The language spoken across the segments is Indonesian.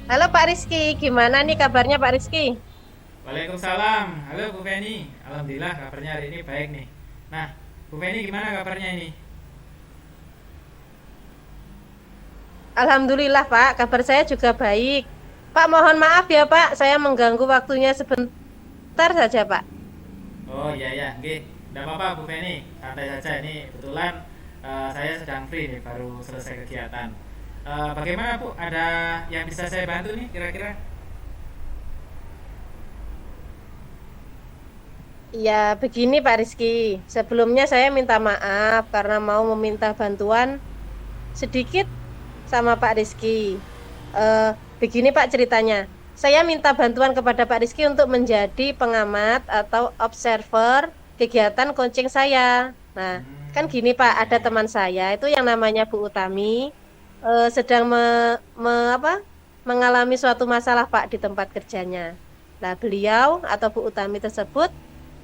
Halo Pak Rizky, gimana nih kabarnya Pak Rizky? Waalaikumsalam. Halo Bu Feni. Alhamdulillah kabarnya hari ini baik nih. Nah, Bu Feni gimana kabarnya ini? Alhamdulillah Pak, kabar saya juga baik. Pak, mohon maaf ya Pak, saya mengganggu waktunya sebentar saja Pak. Oh iya ya, oke. Tidak apa-apa Bu Feni, santai saja. Ini kebetulan saya sedang free nih, baru selesai kegiatan. Bagaimana Bu? Ada yang bisa saya bantu nih kira-kira? Ya, begini Pak Rizky. Sebelumnya saya minta maaf karena mau meminta bantuan sedikit sama Pak Rizky. Eh, Begini Pak ceritanya. Saya minta bantuan kepada Pak Rizky untuk menjadi pengamat atau observer kegiatan coaching saya. Nah, kan Hmm, gini Pak, iya ada ya. teman saya itu yang namanya Bu Utami sedang apa, mengalami suatu masalah Pak di tempat kerjanya. Nah, beliau atau Bu Utami tersebut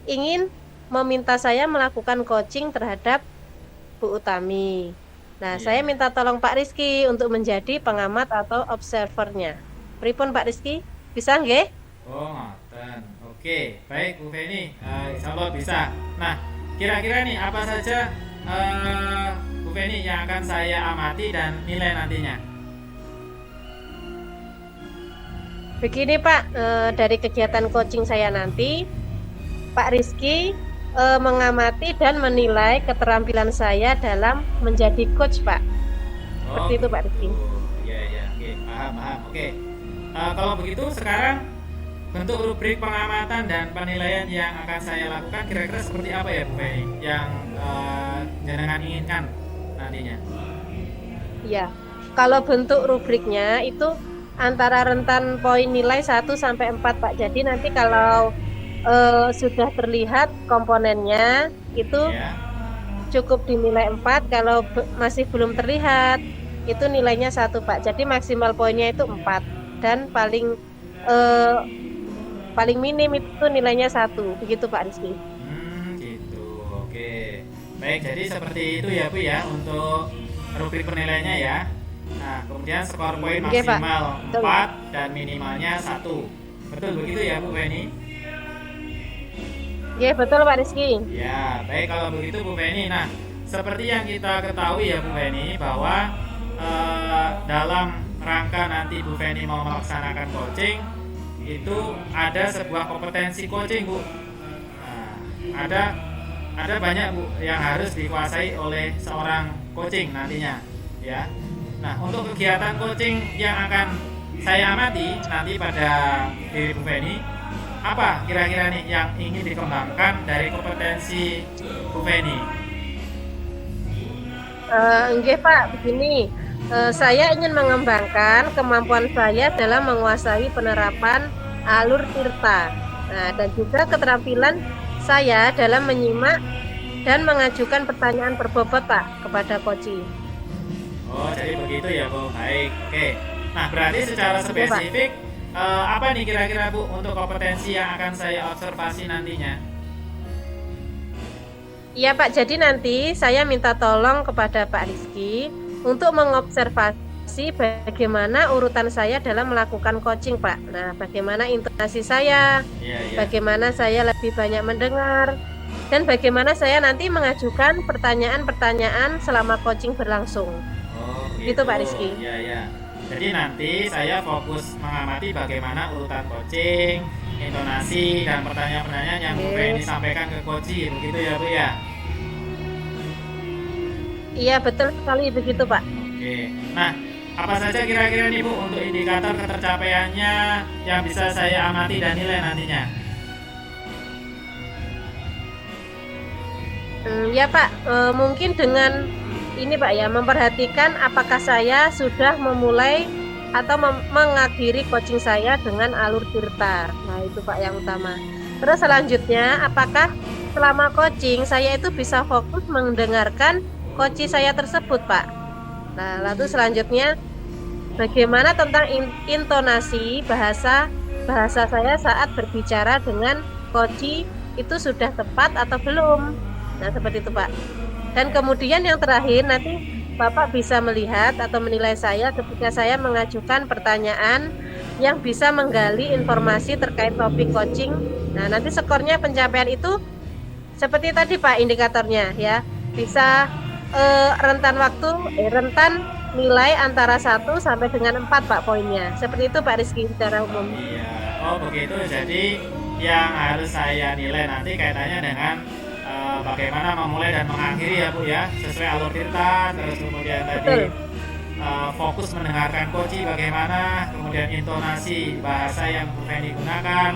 ingin meminta saya melakukan coaching terhadap Bu Utami. Nah, saya Iya. minta tolong Pak Rizky untuk menjadi pengamat atau observernya. Pripun Pak Rizky? Bisa nggih? Oh, ngoten. Oke, baik Bu Feni. Insya Allah bisa. Nah, kira-kira nih apa saja Bu Feni yang akan saya amati dan nilai nantinya? Begini Pak, dari kegiatan coaching saya nanti, Pak Rizky mengamati dan menilai keterampilan saya dalam menjadi coach Pak. Oh Seperti itu Pak begitu. Rizky. Iya ya, oke, paham paham. Oke. Kalau begitu sekarang bentuk rubrik pengamatan dan penilaian yang akan saya lakukan kira-kira seperti apa ya Bu Feni? Yang jenengan inginkan nantinya. Ya, kalau bentuk rubriknya itu antara rentan poin nilai 1 sampai 4 Pak. Jadi nanti kalau sudah terlihat komponennya itu Ya. cukup dinilai 4. Kalau masih belum terlihat itu nilainya 1 Pak. Jadi maksimal poinnya itu 4 dan eh, paling minim itu nilainya 1. Begitu Pak Rizky. Gitu. Oke. Baik, jadi seperti itu ya Bu ya untuk rubrik penilaiannya ya. Nah, kemudian skor poin Oke Pak. maksimal Betul. 4 dan minimalnya 1. Betul begitu ya Bu Feni? Oke, betul Pak Rizky. Ya, baik kalau begitu Bu Feni. Nah, seperti yang kita ketahui ya Bu Feni bahwa dalam rangka nanti Bu Feni mau melaksanakan coaching itu ada sebuah kompetensi coaching Bu. Nah, ada banyak Bu yang harus dikuasai oleh seorang coaching nantinya ya. Nah, untuk kegiatan coaching yang akan saya amati nanti pada diri Bu Feni, apa kira-kira nih yang ingin dikembangkan dari kompetensi Bu Feni? Nggih Pak, begini. Saya ingin mengembangkan kemampuan saya dalam menguasai penerapan alur tirta. Nah, dan juga keterampilan saya dalam menyimak dan mengajukan pertanyaan berbobot Pak kepada Koci. Oh, jadi begitu ya Bu. Baik, oke. Nah, berarti secara Oke Pak. spesifik apa nih kira-kira Bu untuk kompetensi yang akan saya observasi nantinya? Iya Pak, jadi nanti saya minta tolong kepada Pak Rizky untuk mengobservasi bagaimana urutan saya dalam melakukan coaching Pak. Nah, bagaimana intonasi saya, Iya, iya. bagaimana saya lebih banyak mendengar, dan bagaimana saya nanti mengajukan pertanyaan-pertanyaan selama coaching berlangsung. Oh, Gitu begitu. Pak Rizky. Iya, iya. Jadi nanti saya fokus mengamati bagaimana urutan coaching, intonasi, dan pertanyaan-pertanyaan yang Bu Feni Oke. sampaikan ke coach, begitu ya Bu ya? Iya, betul sekali begitu Pak. Oke. Nah, apa saja kira-kira nih Bu untuk indikator ketercapaiannya yang bisa saya amati dan nilai nantinya? Ya Pak, mungkin dengan ini Pak ya, memperhatikan apakah saya sudah memulai atau mengakhiri coaching saya dengan alur tirta. Nah, itu Pak yang utama. Terus selanjutnya, apakah selama coaching saya itu bisa fokus mendengarkan coaching saya tersebut, Pak? Nah, lalu selanjutnya, bagaimana tentang intonasi bahasa bahasa saya saat berbicara dengan coaching itu sudah tepat atau belum? Nah, seperti itu, Pak. Dan kemudian yang terakhir nanti Bapak bisa melihat atau menilai saya ketika saya mengajukan pertanyaan yang bisa menggali informasi terkait topik coaching. Nah, nanti skornya pencapaian itu seperti tadi Pak indikatornya ya. Bisa rentan nilai antara 1 sampai dengan 4 Pak poinnya. Seperti itu Pak Rizky secara umum. Iya, oh begitu. Jadi yang harus saya nilai nanti kaitannya dengan bagaimana memulai dan mengakhiri ya Bu ya, sesuai alur cerita, terus kemudian tadi fokus mendengarkan coach bagaimana, kemudian intonasi bahasa yang Bu Feni gunakan,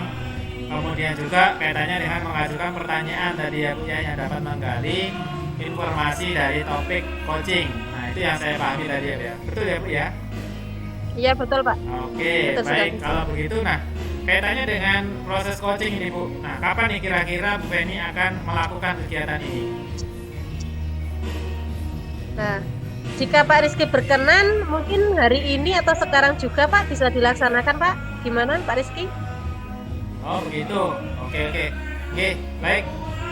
kemudian juga kaitannya dengan mengajukan pertanyaan tadi ya Bu ya, yang dapat menggali informasi dari topik coaching. Nah itu yang saya pahami tadi ya Bu ya. Betul ya Bu ya? Iya betul Pak. Oke, Betul baik. sekali. Kalau begitu, nah kaitannya dengan proses coaching ini Bu. Nah, kapan nih kira-kira Bu Feni akan melakukan kegiatan ini? Nah, jika Pak Rizky berkenan, mungkin hari ini atau sekarang juga Pak bisa dilaksanakan Pak. Gimana Pak Rizky? Oh begitu. Oke oke. Oke, baik.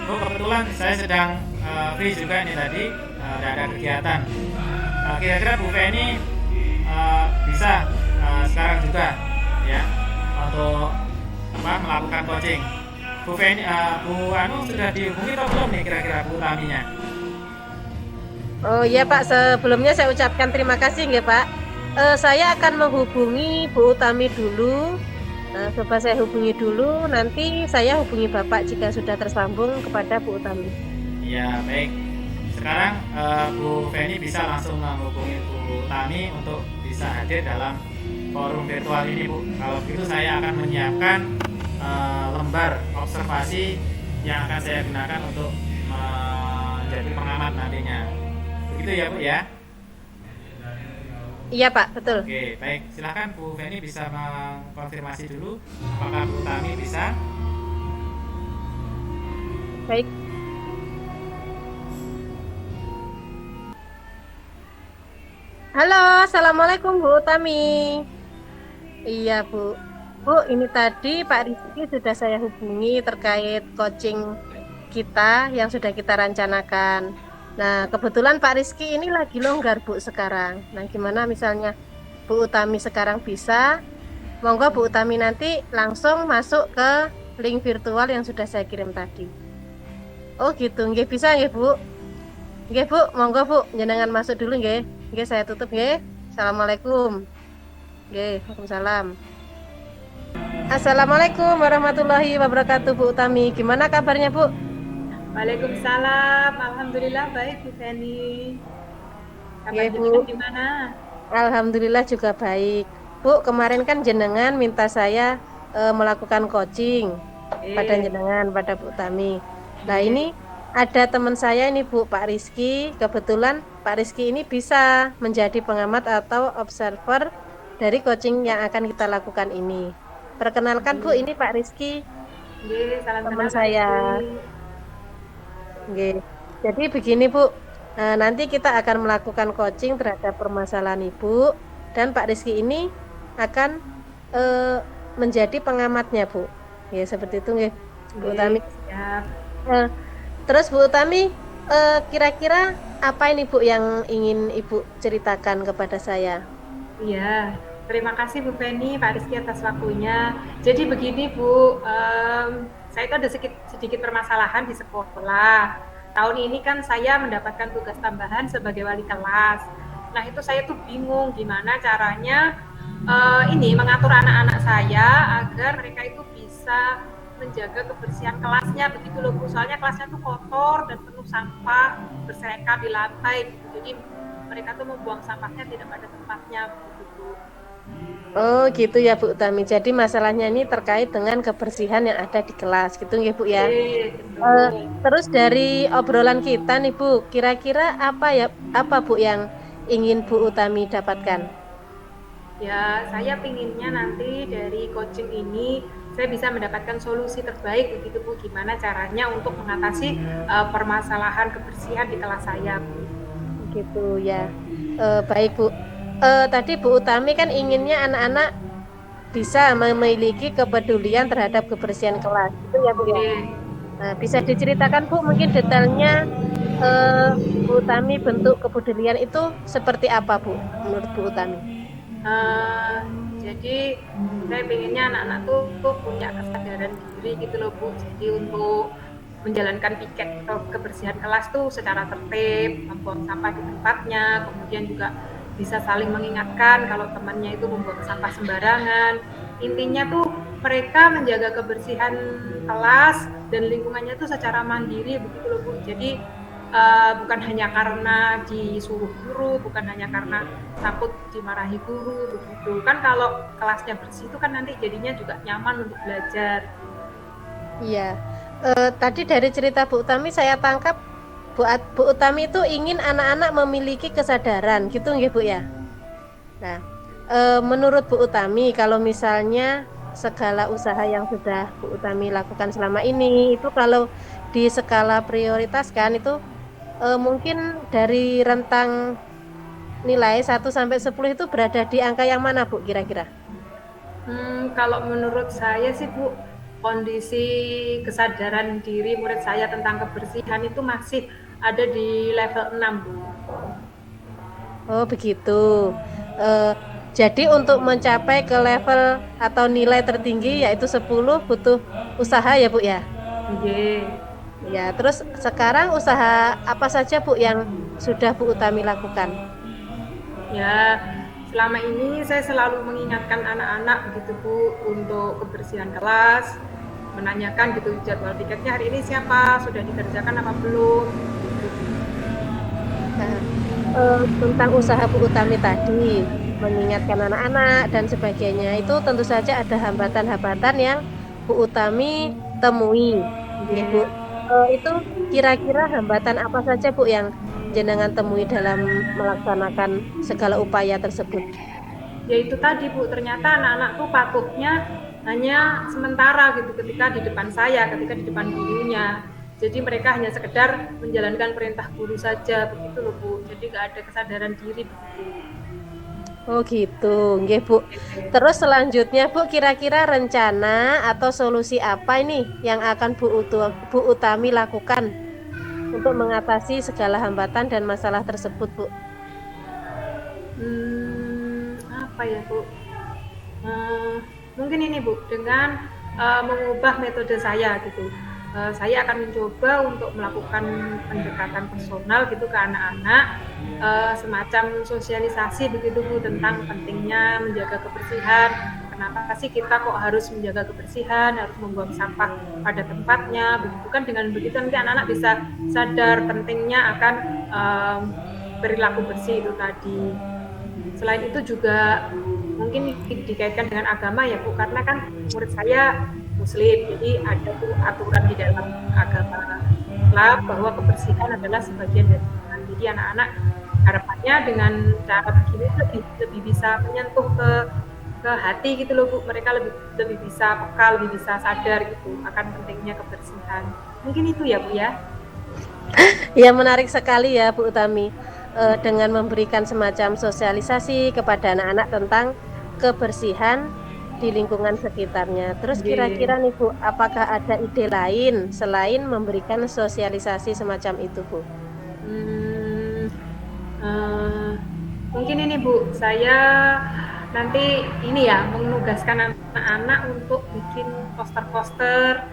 Bu, kebetulan saya sedang free juga nih tadi, tidak ada kegiatan. Kira-kira Bu Feni bisa sekarang juga ya untuk melakukan coaching. Bu Feni, Bu Anu sudah dihubungi atau belum nih kira-kira Bu Taminya? Oh iya Pak, sebelumnya saya ucapkan terima kasih ya Pak. Saya akan menghubungi Bu Utami dulu. Nah, coba saya hubungi dulu, nanti saya hubungi Bapak jika sudah tersambung kepada Bu Utami. Ya baik. Sekarang Bu Feni bisa langsung menghubungi Bu Tami untuk bisa hadir dalam forum virtual ini Bu. Kalau begitu saya akan menyiapkan lembar observasi yang akan saya gunakan untuk menjadi pengamat nantinya. Begitu ya Bu ya? Iya Pak, betul. Oke, baik. Silakan Bu Feni bisa mengkonfirmasi dulu apakah Bu Tami bisa. Baik. Halo, Assalamualaikum Bu Utami. Iya Bu. Bu, ini tadi Pak Rizky sudah saya hubungi terkait coaching kita yang sudah kita rencanakan. Nah, kebetulan Pak Rizky ini lagi longgar Bu sekarang. Nah, gimana misalnya Bu Utami sekarang bisa? Monggo Bu Utami nanti langsung masuk ke link virtual yang sudah saya kirim tadi. Oh gitu, nggih bisa nggih Bu? Nggih Bu, monggo Bu, jenengan masuk dulu nggih. Nggih saya tutup nggih. Assalamualaikum. Nggih, waalaikumsalam. Assalamualaikum warahmatullahi wabarakatuh Bu Utami. Gimana kabarnya Bu? Waalaikumsalam, alhamdulillah baik Bu Feni. Kabar Iya, Bu. jenengan gimana? Alhamdulillah juga baik. Bu, kemarin kan jenengan minta saya melakukan coaching pada jenengan, pada Bu Utami. Nah ini ada teman saya ini Bu, Pak Rizky. Kebetulan Pak Rizky ini bisa menjadi pengamat atau observer dari coaching yang akan kita lakukan ini. Perkenalkan Bu, ini Pak Rizky, Nggih, salam teman kenal Pak saya. Rizky. Oke. Jadi begini Bu, nanti kita akan melakukan coaching terhadap permasalahan Ibu dan Pak Rizky ini akan menjadi pengamatnya Bu. Ya seperti itu nggih Bu Utami. Siap. Terus Bu Utami, kira-kira apa ini Bu yang ingin Ibu ceritakan kepada saya? Iya, terima kasih Bu Feni, Pak Rizky atas waktunya. Jadi begini Bu, saya itu ada sedikit permasalahan di sekolah. Tahun ini kan saya mendapatkan tugas tambahan sebagai wali kelas. Nah itu saya tuh bingung gimana caranya ini mengatur anak-anak saya agar mereka itu bisa menjaga kebersihan kelasnya begitu loh Bu. Soalnya kelasnya tuh kotor dan penuh sampah berserakan di lantai gitu. Jadi mereka tuh membuang sampahnya tidak pada tempatnya begitu. Oh gitu ya Bu Utami. Jadi masalahnya ini terkait dengan kebersihan yang ada di kelas gitu ya Bu ya. Terus dari obrolan kita nih Bu, kira-kira apa Bu yang ingin Bu Utami dapatkan? Ya, saya pinginnya nanti dari coaching ini saya bisa mendapatkan solusi terbaik begitu Bu. Gimana caranya untuk mengatasi permasalahan kebersihan di kelas saya Bu. Gitu ya. Baik Bu. Tadi Bu Utami kan inginnya anak-anak bisa memiliki kepedulian terhadap kebersihan kelas, itu ya Bu ya. Nah, bisa diceritakan Bu mungkin detailnya Bu Utami bentuk kepedulian itu seperti apa Bu menurut Bu Utami? Jadi saya pengennya anak-anak tuh punya kesadaran diri gitu loh Bu. Jadi untuk menjalankan piket atau kebersihan kelas tuh secara tertib, membuang sampah di tempatnya, kemudian juga bisa saling mengingatkan kalau temannya itu membuang sampah sembarangan. Intinya tuh mereka menjaga kebersihan kelas dan lingkungannya tuh secara mandiri begitu loh Bu. Jadi bukan hanya karena disuruh guru, bukan hanya karena takut dimarahi guru begitu. Kan kalau kelasnya bersih itu kan nanti jadinya juga nyaman untuk belajar. Iya. Tadi dari cerita Bu Utami saya tangkap Bu Utami itu ingin anak-anak memiliki kesadaran, gitu nggih Bu ya? Nah, menurut Bu Utami kalau misalnya segala usaha yang sudah Bu Utami lakukan selama ini itu kalau di skala prioritas kan itu mungkin dari rentang nilai 1 sampai 10 itu berada di angka yang mana Bu kira-kira? Kalau menurut saya sih Bu, kondisi kesadaran diri murid saya tentang kebersihan itu masih ada di level 6 Bu. Oh begitu. Jadi untuk mencapai ke level atau nilai tertinggi yaitu 10 butuh usaha ya Bu ya? Oke. Ya, terus sekarang usaha apa saja Bu yang sudah Bu Utami lakukan? Ya, selama ini saya selalu mengingatkan anak-anak begitu Bu untuk kebersihan kelas, menanyakan gitu jadwal piketnya hari ini siapa, sudah dikerjakan apa belum. Nah, tentang usaha Bu Utami tadi, mengingatkan anak-anak dan sebagainya, itu tentu saja ada hambatan-hambatan yang Bu Utami temui. Ya, Bu. Itu kira-kira hambatan apa saja Bu yang jenengan temui dalam melaksanakan segala upaya tersebut? Ya itu tadi Bu, ternyata anak-anak tuh patuhnya hanya sementara gitu ketika di depan saya, ketika di depan gurunya. Jadi mereka hanya sekedar menjalankan perintah guru saja begitu loh Bu. Jadi nggak ada kesadaran diri begitu. Oh gitu, nggih Bu. Terus selanjutnya Bu, kira-kira rencana atau solusi apa ini yang akan Bu Utami lakukan untuk mengatasi segala hambatan dan masalah tersebut Bu? Apa ya Bu? Mungkin ini Bu, dengan mengubah metode saya gitu. Saya akan mencoba untuk melakukan pendekatan personal gitu ke anak-anak, semacam sosialisasi begitu Bu tentang pentingnya menjaga kebersihan. Kenapa sih kita kok harus menjaga kebersihan, harus membuang sampah pada tempatnya, begitu kan. Dengan begitu nanti anak-anak bisa sadar pentingnya akan perilaku bersih itu tadi. Selain itu juga mungkin dikaitkan dengan agama ya Bu, karena kan murid saya Muslim, jadi ada tuh aturan di dalam agama Islam bahwa kebersihan adalah sebagian dari iman. Jadi anak-anak harapannya dengan cara begini lebih bisa menyentuh ke hati gitu loh Bu. Mereka lebih bisa peka, lebih bisa sadar gitu akan pentingnya kebersihan. Mungkin itu ya Bu ya. Ya menarik sekali ya Bu Utami, dengan memberikan semacam sosialisasi kepada anak-anak tentang kebersihan di lingkungan sekitarnya. Terus kira-kira nih Bu, apakah ada ide lain selain memberikan sosialisasi semacam itu Bu? Mungkin ini Bu, saya nanti ini ya menugaskan anak-anak untuk bikin poster-poster,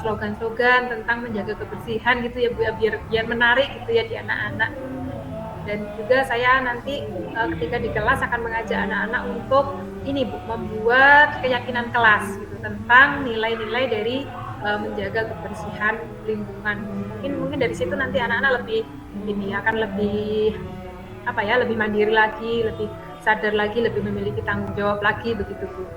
slogan-slogan tentang menjaga kebersihan gitu ya Bu, biar menarik gitu ya di anak-anak. Dan juga saya nanti ketika di kelas akan mengajak anak-anak untuk ini Bu, membuat keyakinan kelas gitu tentang nilai-nilai dari menjaga kebersihan lingkungan. Mungkin dari situ nanti anak-anak akan lebih lebih mandiri lagi, lebih sadar lagi, lebih memiliki tanggung jawab lagi begitu Bu.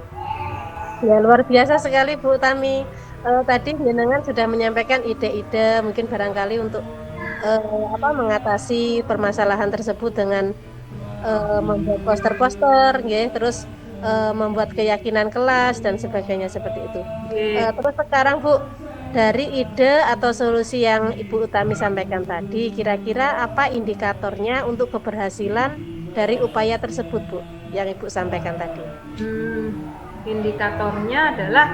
Ya luar biasa sekali Bu Utami. Tadi jenengan sudah menyampaikan ide-ide mungkin barangkali untuk mengatasi permasalahan tersebut dengan membuat poster-poster, terus membuat keyakinan kelas dan sebagainya seperti itu. Terus sekarang Bu, dari ide atau solusi yang Ibu Utami sampaikan tadi, kira-kira apa indikatornya untuk keberhasilan dari upaya tersebut Bu, yang Ibu sampaikan tadi? Indikatornya adalah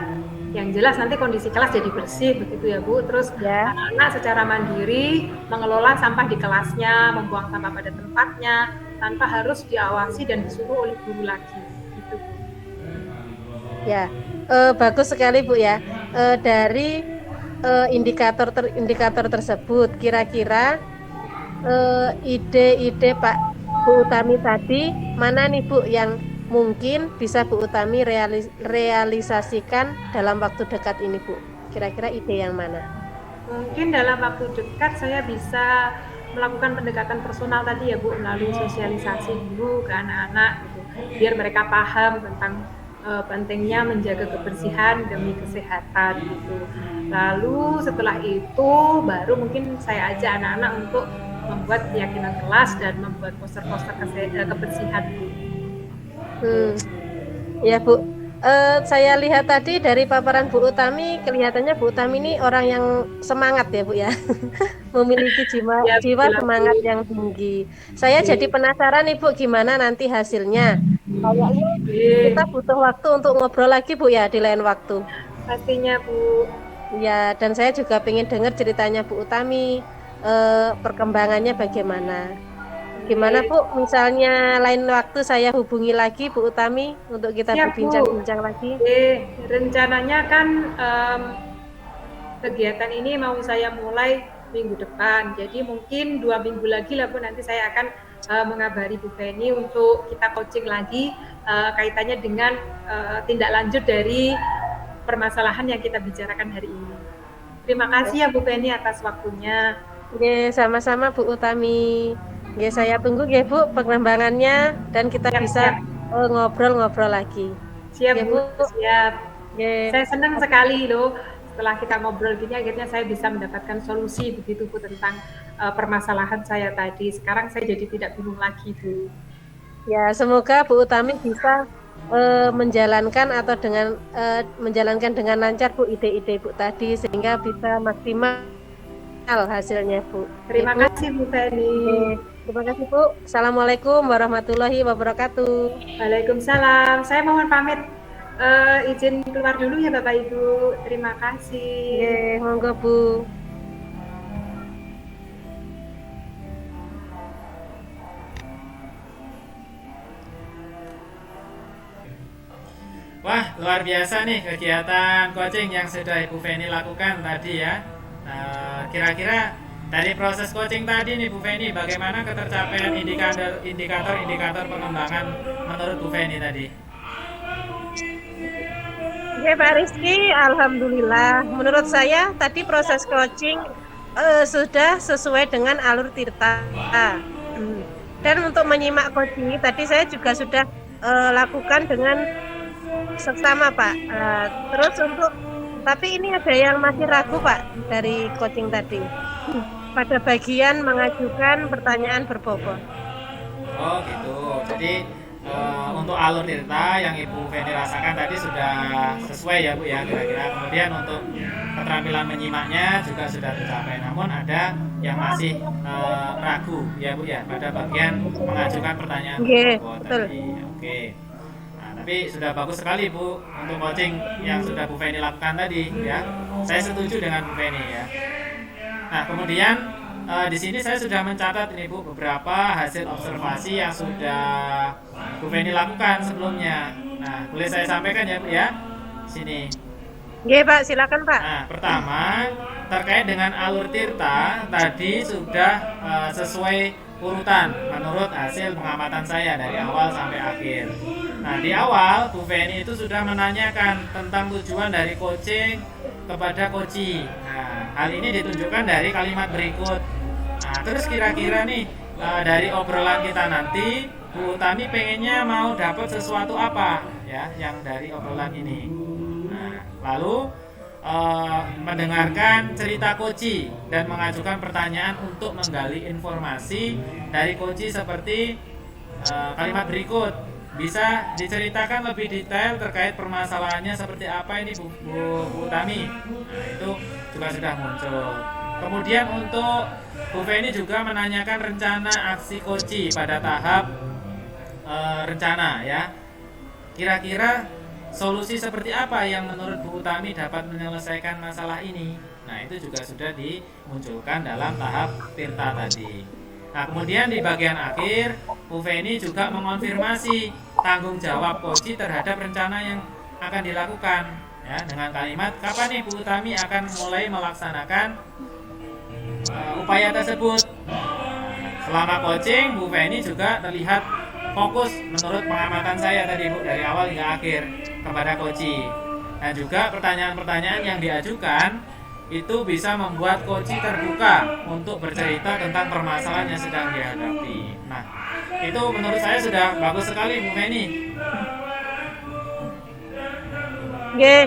yang jelas nanti kondisi kelas jadi bersih begitu ya Bu. Terus anak-anak secara mandiri mengelola sampah di kelasnya, membuang sampah pada tempatnya tanpa harus diawasi dan disuruh oleh guru lagi gitu. Ya, bagus sekali Bu ya. Dari indikator tersebut, kira-kira ide-ide Pak Bu Utami tadi mana nih Bu yang mungkin bisa Bu Utami realisasikan dalam waktu dekat ini Bu? Kira-kira ide yang mana? Mungkin dalam waktu dekat saya bisa melakukan pendekatan personal tadi ya Bu, melalui sosialisasi dulu ke anak-anak gitu, biar mereka paham tentang pentingnya menjaga kebersihan demi kesehatan gitu. Lalu setelah itu baru mungkin saya ajak anak-anak untuk membuat keyakinan kelas dan membuat poster-poster kebersihan Bu. Ya Bu, saya lihat tadi dari paparan Bu Utami, kelihatannya Bu Utami ini orang yang semangat ya Bu ya, memiliki Ya, jiwa semangat yang tinggi. Saya jadi penasaran nih Bu, gimana nanti hasilnya. Kayaknya kita butuh waktu untuk ngobrol lagi Bu ya di lain waktu. pastinya Bu. Ya, dan saya juga pengen dengar ceritanya Bu Utami, perkembangannya bagaimana. Gimana Bu, misalnya lain waktu saya hubungi lagi Bu Utami untuk kita Siap, Bu. berbincang-bincang lagi. Rencananya kan kegiatan ini mau saya mulai minggu depan. Jadi mungkin 2 minggu lagi lah Bu, nanti saya akan mengabari Bu Feni untuk kita coaching lagi kaitannya dengan tindak lanjut dari permasalahan yang kita bicarakan hari ini. Terima kasih ya Bu Feni atas waktunya. Oke, sama-sama Bu Utami. Oke, saya tunggu ya Bu perkembangannya dan kita bisa ngobrol-ngobrol lagi. Siap Ya, Bu, siap. Oke. Saya senang sekali loh setelah kita ngobrol gini akhirnya saya bisa mendapatkan solusi begitu Bu tentang permasalahan saya tadi. Sekarang saya jadi tidak bingung lagi Bu. Ya, semoga Bu Utami bisa menjalankan dengan lancar Bu ide-ide Bu tadi sehingga bisa maksimal hasilnya Bu. Terima kasih Bu Feni. Terima kasih Bu. Assalamualaikum warahmatullahi wabarakatuh. Waalaikumsalam. Saya mohon pamit izin keluar dulu ya Bapak Ibu. Terima kasih. Oke, monggo Bu. Wah, luar biasa nih kegiatan coaching yang sudah Ibu Feni lakukan tadi ya. Kira-kira dari proses coaching tadi nih Bu Feni, bagaimana ketercapaian indikator pengembangan menurut Bu Feni tadi? Oke Pak Rizky, Alhamdulillah. Menurut saya tadi proses coaching sudah sesuai dengan alur Tirta. Dan untuk menyimak coaching tadi saya juga sudah lakukan dengan seksama Pak. Terus tapi ini ada yang masih ragu Pak dari coaching tadi. Pada bagian mengajukan pertanyaan berbobot. Oh gitu. Jadi untuk alur Tirta yang Ibu Feni rasakan tadi sudah sesuai ya Bu ya kira-kira. Kemudian untuk keterampilan menyimaknya juga sudah tercapai. Namun ada yang masih ragu ya Bu ya pada bagian mengajukan pertanyaan berbobot tadi. Oke. Tapi sudah bagus sekali Bu untuk coaching yang sudah Bu Feni lakukan tadi ya. Saya setuju dengan Bu Feni ya. Nah kemudian di sini saya sudah mencatat ini Bu beberapa hasil observasi yang sudah Bu Feni lakukan sebelumnya. Nah boleh saya sampaikan ya Bu ya. Sini. Oke Pak, silakan Pak. Nah pertama terkait dengan alur Tirta tadi sudah sesuai urutan menurut hasil pengamatan saya dari awal sampai akhir. Nah di awal Bu Feni itu sudah menanyakan tentang tujuan dari coaching kepada coachee. Nah hal ini ditunjukkan dari kalimat berikut. Nah terus kira-kira nih dari obrolan kita nanti Bu Utami pengennya mau dapat sesuatu apa ya yang dari obrolan ini. Nah lalu mendengarkan cerita coachee dan mengajukan pertanyaan untuk menggali informasi dari coachee seperti kalimat berikut. Bisa diceritakan lebih detail terkait permasalahannya seperti apa ini Bu Utami. Nah, itu juga sudah muncul. Kemudian untuk Bu Feni juga menanyakan rencana aksi coachee pada tahap rencana ya. Kira-kira solusi seperti apa yang menurut Bu Utami dapat menyelesaikan masalah ini? Nah, itu juga sudah dimunculkan dalam tahap Tirta tadi. Nah, kemudian di bagian akhir, Bu Feni juga mengonfirmasi tanggung jawab coachee terhadap rencana yang akan dilakukan ya dengan kalimat kapan nih Bu Utami akan mulai melaksanakan upaya tersebut. Selama coaching Bu Feni juga terlihat fokus menurut pengamatan saya tadi Bu dari awal hingga akhir kepada coaching. Dan juga pertanyaan-pertanyaan yang diajukan itu bisa membuat coach terbuka untuk bercerita tentang permasalahan yang sedang dihadapi. Nah, itu menurut saya sudah bagus sekali Bu Feni. Oke,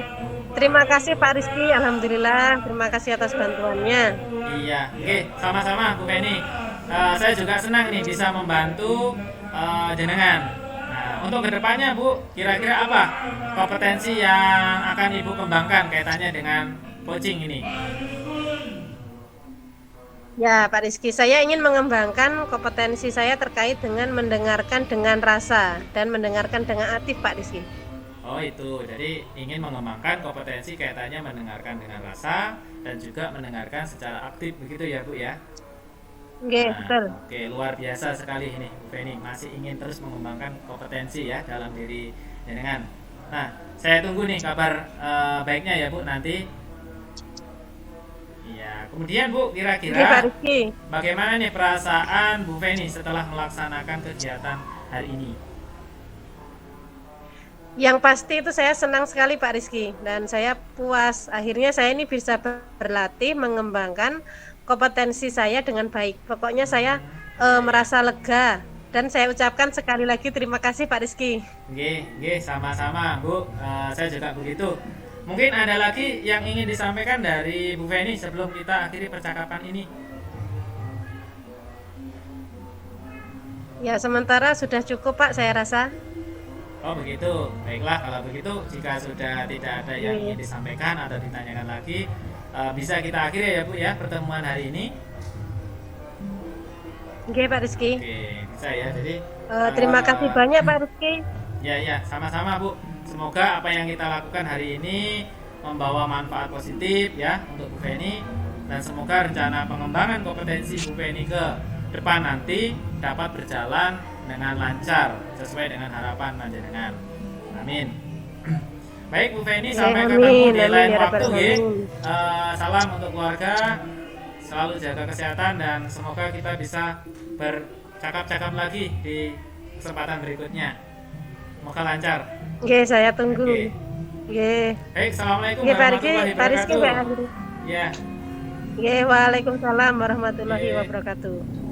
terima kasih Pak Rizky. Alhamdulillah, terima kasih atas bantuannya. Iya, oke, sama-sama Bu Feni. Saya juga senang nih bisa membantu jenengan. Nah, untuk kedepannya Bu, kira-kira apa kompetensi yang akan Ibu kembangkan kaitannya dengan coaching ini? Ya, Pak Rizky, saya ingin mengembangkan kompetensi saya terkait dengan mendengarkan dengan rasa dan mendengarkan dengan aktif, Pak Rizky. Oh itu, jadi ingin mengembangkan kompetensi kaitannya mendengarkan dengan rasa dan juga mendengarkan secara aktif begitu ya Bu ya? Oke, Nah, betul. oke, luar biasa sekali ini Bu Feni, masih ingin terus mengembangkan kompetensi ya dalam diri jenengan. Nah, saya tunggu nih kabar baiknya ya Bu nanti. Iya, kemudian Bu Oke, Pak kira-kira Rizky. bagaimana nih perasaan Bu Feni setelah melaksanakan kegiatan hari ini? Yang pasti itu saya senang sekali Pak Rizky dan saya puas. Akhirnya saya ini bisa berlatih mengembangkan kompetensi saya dengan baik. Pokoknya saya merasa lega dan saya ucapkan sekali lagi terima kasih Pak Rizky. Nggih, sama-sama Bu. Saya juga begitu. Mungkin ada lagi yang ingin disampaikan dari Bu Feni sebelum kita akhiri percakapan ini. Ya, sementara sudah cukup Pak saya rasa. Oh begitu, baiklah kalau begitu jika sudah tidak ada yang ingin disampaikan atau ditanyakan lagi, bisa kita akhiri ya Bu ya pertemuan hari ini. Oke Pak Rizky. Oke, bisa ya. Jadi Terima kasih banyak Pak Rizky. ya, sama-sama Bu. Semoga apa yang kita lakukan hari ini membawa manfaat positif ya untuk Bu Feni dan semoga rencana pengembangan kompetensi Bu Feni ke depan nanti dapat berjalan dengan lancar sesuai dengan harapan panjenengan. Amin. Baik Bu Feni, sampai ketemu di lain waktu ya. Salam untuk keluarga, selalu jaga kesehatan dan semoga kita bisa bercakap-cakap lagi di kesempatan berikutnya. Semoga lancar. Oke, saya tunggu. Oke. Oke. Baik, assalamualaikum Oke, Pak Rizky, warahmatullahi Pak Rizky, wabarakatuh. Pak. Ya. Oke, waalaikumsalam warahmatullahi wabarakatuh.